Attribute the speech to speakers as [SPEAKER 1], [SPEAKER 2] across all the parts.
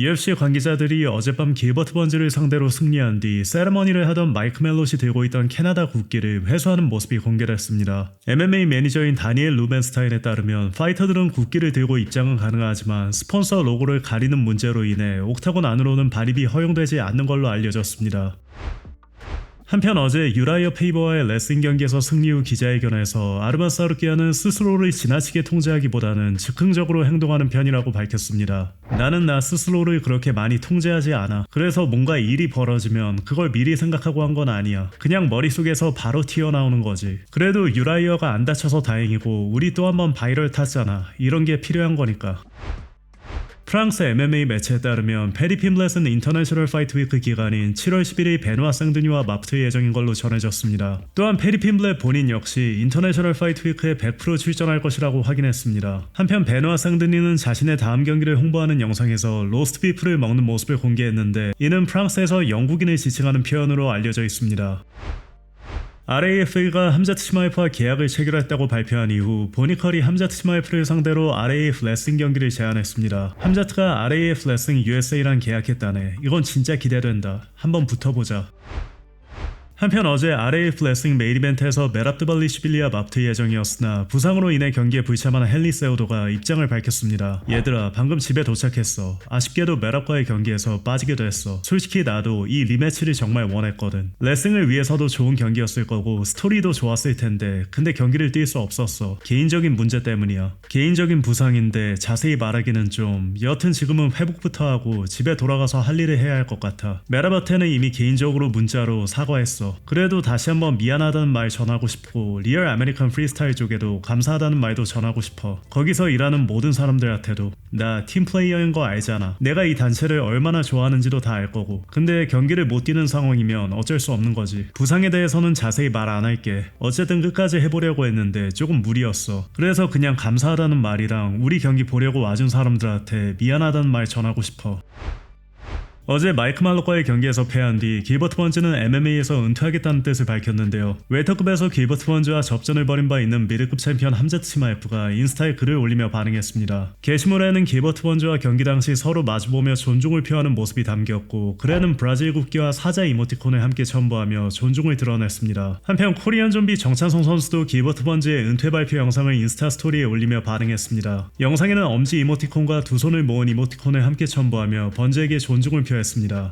[SPEAKER 1] UFC 관계자들이 어젯밤 길버트 번즈를 상대로 승리한 뒤 세레머니를 하던 마이크 멜롯이 들고 있던 캐나다 국기를 회수하는 모습이 공개됐습니다. MMA 매니저인 다니엘 루벤스타인에 따르면 파이터들은 국기를 들고 입장은 가능하지만 스폰서 로고를 가리는 문제로 인해 옥타곤 안으로는 발입이 허용되지 않는 걸로 알려졌습니다. 한편 어제 유라이어 페이버와의 레슬링 경기에서 승리 후 기자회견에서 아르만 사루키아는 스스로를 지나치게 통제하기보다는 즉흥적으로 행동하는 편이라고 밝혔습니다. 나는 나 스스로를 그렇게 많이 통제하지 않아. 그래서 뭔가 일이 벌어지면 그걸 미리 생각하고 한 건 아니야. 그냥 머릿속에서 바로 튀어나오는 거지. 그래도 유라이어가 안 다쳐서 다행이고 우리 또 한 번 바이럴 탔잖아. 이런 게 필요한 거니까. 프랑스 MMA 매체에 따르면 페리 핌렛은 인터내셔널 파이트 위크 기간인 7월 11일 베누아 생드니와 맞붙을 예정인 걸로 전해졌습니다. 또한 페리 핌렛 본인 역시 인터내셔널 파이트 위크에 100% 출전할 것이라고 확인했습니다. 한편 베누아 생드니는 자신의 다음 경기를 홍보하는 영상에서 로스트 비프를 먹는 모습을 공개했는데 이는 프랑스에서 영국인을 지칭하는 표현으로 알려져 있습니다. RAF가 함자트 시마에프와 계약을 체결했다고 발표한 이후 보니컬이 함자트 시마에프를 상대로 RAF 레슬링 경기를 제안했습니다. 함자트가 RAF 레슬링 USA랑 계약했다네. 이건 진짜 기대된다. 한번 붙어보자. 한편 어제 RAF 레슬링 메인 이벤트에서 메랍드발리시빌리와 맞붙을 예정이었으나 부상으로 인해 경기에 불참한 헨리 세우도가 입장을 밝혔습니다. 얘들아 방금 집에 도착했어. 아쉽게도 메랍과의 경기에서 빠지게 됐어. 솔직히 나도 이 리매치를 정말 원했거든. 레슬링을 위해서도 좋은 경기였을 거고 스토리도 좋았을 텐데 근데 경기를 뛸 수 없었어. 개인적인 문제 때문이야. 개인적인 부상인데 자세히 말하기는 좀 여튼 지금은 회복부터 하고 집에 돌아가서 할 일을 해야 할 것 같아. 메라바테는 이미 개인적으로 문자로 사과했어. 그래도 다시 한번 미안하다는 말 전하고 싶고 리얼 아메리칸 프리스타일 쪽에도 감사하다는 말도 전하고 싶어. 거기서 일하는 모든 사람들한테도. 나 팀플레이어인 거 알잖아. 내가 이 단체를 얼마나 좋아하는지도 다 알 거고. 근데 경기를 못 뛰는 상황이면 어쩔 수 없는 거지. 부상에 대해서는 자세히 말 안 할게. 어쨌든 끝까지 해보려고 했는데 조금 무리였어. 그래서 그냥 감사하다는 말이랑 우리 경기 보려고 와준 사람들한테 미안하다는 말 전하고 싶어. 어제 마이크 말록과의 경기에서 패한 뒤 길버트 번즈는 MMA에서 은퇴하겠다는 뜻을 밝혔는데요. 웰터급에서 길버트 번즈와 접전을 벌인 바 있는 미드급 챔피언 함자트 시마에프가 인스타에 글을 올리며 반응했습니다. 게시물에는 길버트 번즈와 경기 당시 서로 마주보며 존중을 표하는 모습이 담겼고 글에는 브라질 국기와 사자 이모티콘을 함께 첨부하며 존중을 드러냈습니다. 한편 코리안 좀비 정찬성 선수도 길버트 번즈의 은퇴 발표 영상을 인스타 스토리에 올리며 반응했습니다. 영상에는 엄지 이모티콘과 두 손을 모은 이모티콘을 함께 첨부하며 번즈에게 존중을 표했습니다.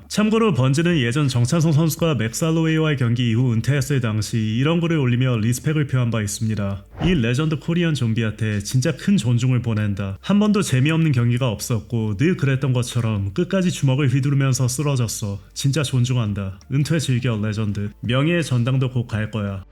[SPEAKER 1] 참고로 번즈는 예전 정찬성 선수가 맥스 할로웨이와의 경기 이후 은퇴했을 당시 이런 글을 올리며 리스펙을 표한 바 있습니다. 이 레전드 코리안 좀비한테 진짜 큰 존중을 보낸다. 한 번도 재미없는 경기가 없었고 늘 그랬던 것처럼 끝까지 주먹을 휘두르면서 쓰러졌어. 진짜 존중한다. 은퇴 즐겨 레전드. 명예의 전당도 곧 갈 거야.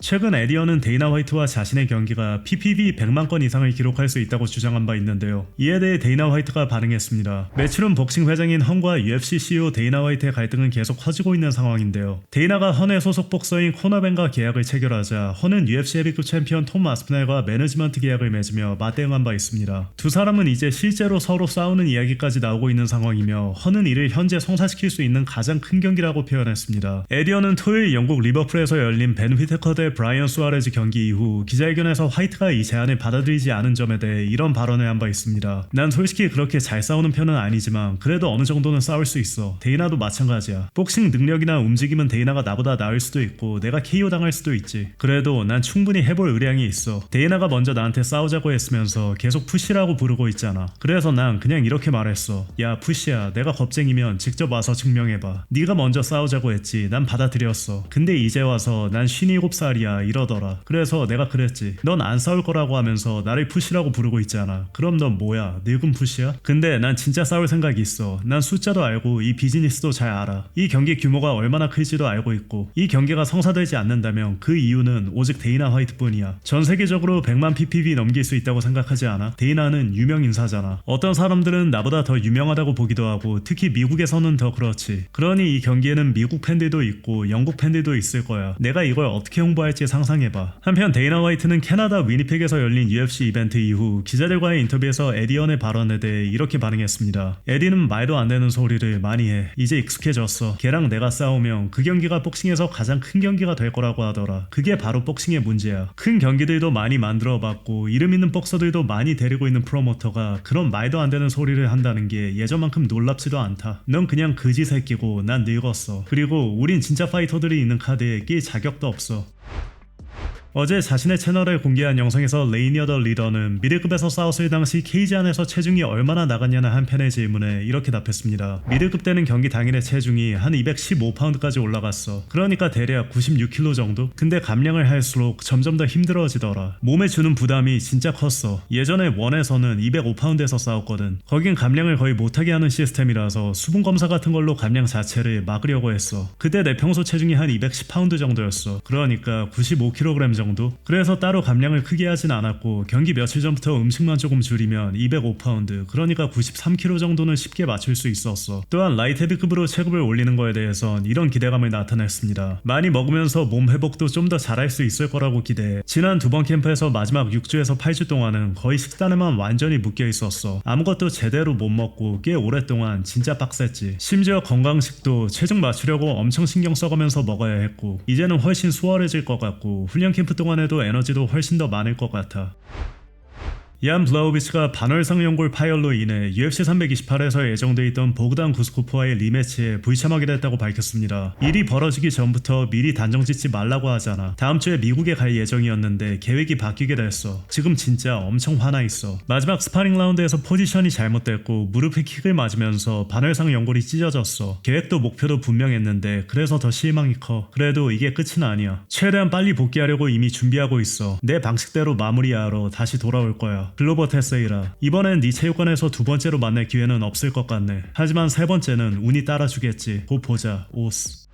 [SPEAKER 1] 최근 에디언은 데이나 화이트와 자신의 경기가 PPV 100만 건 이상을 기록할 수 있다고 주장한 바 있는데요. 이에 대해 데이나 화이트가 반응했습니다. 매출은 복싱 회장인 헌과 UFC CEO 데이나 화이트의 갈등은 계속 커지고 있는 상황인데요. 데이나가 헌의 소속 복서인 코너벤과 계약을 체결하자 헌은 UFC 헤비급 챔피언 톰 마스피넬과 매니지먼트 계약을 맺으며 맞대응한 바 있습니다. 두 사람은 이제 실제로 서로 싸우는 이야기까지 나오고 있는 상황이며 헌은 이를 현재 성사시킬 수 있는 가장 큰 경기라고 표현했습니다. 에디언은 토요일 영국 리버풀에서 열린 벤 휘테커 대 브라이언 수아레즈 경기 이후 기자회견에서 화이트가 이 제안을 받아들이지 않은 점에 대해 이런 발언을 한 바 있습니다. 난 솔직히 그렇게 잘 싸우는 편은 아니지만 그래도 어느 정도는 싸울 수 있어. 데이나도 마찬가지야. 복싱 능력이나 움직임은 데이나가 나보다 나을 수도 있고 내가 KO 당할 수도 있지. 그래도 난 충분히 해볼 의향이 있어. 데이나가 먼저 나한테 싸우자고 했으면서 계속 푸시라고 부르고 있잖아. 그래서 난 그냥 이렇게 말했어. 야 푸시야, 내가 겁쟁이면 직접 와서 증명해봐. 네가 먼저 싸우자고 했지. 난 받아들였어. 근데 이제 와서 난 57살이야 이러더라. 그래서 내가 그랬지. 넌 안 싸울 거라고 하면서 나를 푸시라고 부르고 있잖아. 그럼 넌 뭐야? 늙은 푸시야? 근데 난 진짜 싸울 생각이 있어. 난 숫자도 알고 이 비즈니스도 잘 알아. 이 경기 규모가 얼마나 클지도 알고 있고 이 경기가 성사되지 않는다면 그 이유는 오직 데이나 화이트뿐이야. 전 세계적으로 100만 PPV 넘길 수 있다고 생각하지 않아? 데이나는 유명 인사잖아. 어떤 사람들은 나보다 더 유명하다고 보기도 하고 특히 미국에서는 더 그렇지. 그러니 이 경기에는 미국 팬들도 있고 영국 팬들도 있을 거야. 내가 이걸 어떻게 홍보할 할지 상상해봐. 한편 데이나 화이트는 캐나다 위니펙에서 열린 UFC 이벤트 이후 기자들과의 인터뷰에서 에디언의 발언에 대해 이렇게 반응했습니다. 에디는 말도 안 되는 소리를 많이 해. 이제 익숙해졌어. 걔랑 내가 싸우면 그 경기가 복싱에서 가장 큰 경기가 될 거라고 하더라. 그게 바로 복싱의 문제야. 큰 경기들도 많이 만들어봤고 이름 있는 복서들도 많이 데리고 있는 프로모터가 그런 말도 안 되는 소리를 한다는 게 예전만큼 놀랍지도 않다. 넌 그냥 그지 새끼고 난 늙었어. 그리고 우린 진짜 파이터들이 있는 카드에 낄 자격도 없어. 어제 자신의 채널에 공개한 영상에서 레이니어 더 리더는 미들급에서 싸웠을 당시 케이지 안에서 체중이 얼마나 나갔냐는 한 팬의 질문에 이렇게 답했습니다. 미들급 때는 경기 당일의 체중이 한 215파운드까지 올라갔어. 그러니까 대략 96kg 정도? 근데 감량을 할수록 점점 더 힘들어지더라. 몸에 주는 부담이 진짜 컸어. 예전에 원에서는 205파운드에서 싸웠거든. 거긴 감량을 거의 못하게 하는 시스템이라서 수분 검사 같은 걸로 감량 자체를 막으려고 했어. 그때 내 평소 체중이 한 210파운드 정도였어. 그러니까 95kg 정도? 그래서 따로 감량을 크게 하진 않았고 경기 며칠 전부터 음식만 조금 줄이면 205파운드 그러니까 93kg 정도는 쉽게 맞출 수 있었어. 또한 라이트헤비급으로 체급을 올리는 거에 대해선 이런 기대감을 나타냈습니다. 많이 먹으면서 몸 회복도 좀 더 잘할 수 있을 거라고 기대해. 지난 2번 캠프에서 마지막 6주에서 8주 동안은 거의 식단에만 완전히 묶여 있었어. 아무것도 제대로 못 먹고 꽤 오랫동안 진짜 빡셌지. 심지어 건강식도 체중 맞추려고 엄청 신경 써가면서 먹어야 했고 이제는 훨씬 수월해질 것 같고 훈련 캠프 동안에도 에너지도 훨씬 더 많을 것 같아. 얀 블라우비치가 반월상 연골 파열로 인해 UFC 328에서 예정돼 있던 보그단 구스코프와의 리매치에 불참하게 됐다고 밝혔습니다. 일이 벌어지기 전부터 미리 단정 짓지 말라고 하잖아. 다음 주에 미국에 갈 예정이었는데 계획이 바뀌게 됐어. 지금 진짜 엄청 화나 있어. 마지막 스파링 라운드에서 포지션이 잘못됐고 무릎에 킥을 맞으면서 반월상 연골이 찢어졌어. 계획도 목표도 분명했는데 그래서 더 실망이 커. 그래도 이게 끝은 아니야. 최대한 빨리 복귀하려고 이미 준비하고 있어. 내 방식대로 마무리하러 다시 돌아올 거야. 글로버 테세이라. 이번엔 네 체육관에서 두 번째로 만날 기회는 없을 것 같네. 하지만 세 번째는 운이 따라주겠지. 곧 보자. 오스.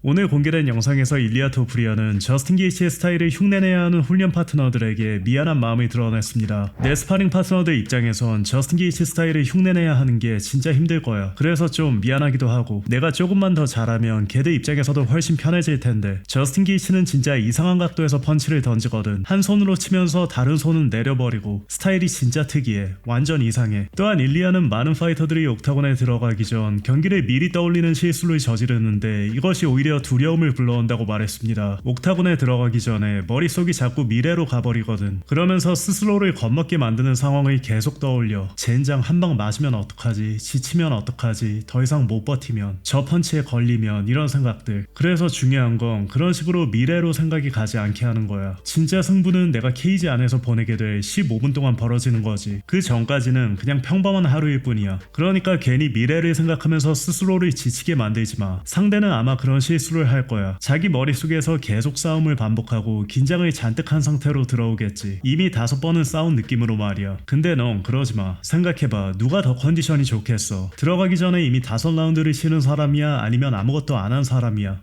[SPEAKER 1] 오늘 공개된 영상에서 일리아 토프리아는 저스틴 게이츠의 스타일을 흉내내야 하는 훈련 파트너들에게 미안한 마음을 드러냈습니다. 내 스파링 파트너들 입장에선 저스틴 게이츠 스타일을 흉내내야 하는 게 진짜 힘들 거야. 그래서 좀 미안하기도 하고 내가 조금만 더 잘하면 걔들 입장에서도 훨씬 편해질 텐데 저스틴 게이츠는 진짜 이상한 각도에서 펀치를 던지거든. 한 손으로 치면서 다른 손은 내려버리고 스타일이 진짜 특이해. 완전 이상해. 또한 일리아는 많은 파이터들이 옥타곤에 들어가기 전 경기를 미리 떠올리는 실수를 저지르는데 이것이 오히려 두려움을 불러온다고 말했습니다. 옥타곤에 들어가기 전에 머릿속이 자꾸 미래로 가버리거든. 그러면서 스스로를 겁먹게 만드는 상황을 계속 떠올려. 젠장 한 방 맞으면 어떡하지? 지치면 어떡하지? 더 이상 못 버티면? 저 펀치에 걸리면? 이런 생각들. 그래서 중요한 건 그런 식으로 미래로 생각이 가지 않게 하는 거야. 진짜 승부는 내가 케이지 안에서 보내게 될 15분 동안 벌어지는 거지. 그 전까지는 그냥 평범한 하루일 뿐이야. 그러니까 괜히 미래를 생각하면서 스스로를 지치게 만들지 마. 상대는 아마 그런 실수를 할 거야. 자기 머릿속에서 계속 싸움을 반복하고 긴장을 잔뜩 한 상태로 들어오겠지. 이미 5번은 싸운 느낌으로 말이야. 근데 넌 그러지 마. 생각해봐. 누가 더 컨디션이 좋겠어? 들어가기 전에 이미 5라운드를 치른 사람이야? 아니면 아무것도 안 한 사람이야?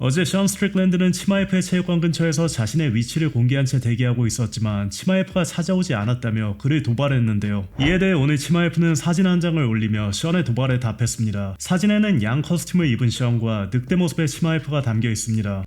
[SPEAKER 1] 어제 션 스트릭랜드는 치마에프의 체육관 근처에서 자신의 위치를 공개한 채 대기하고 있었지만 치마에프가 찾아오지 않았다며 그를 도발했는데요. 이에 대해 오늘 치마에프는 사진 한 장을 올리며 션의 도발에 답했습니다. 사진에는 양 커스튬을 입은 션과 늑대 모습의 치마에프가 담겨 있습니다.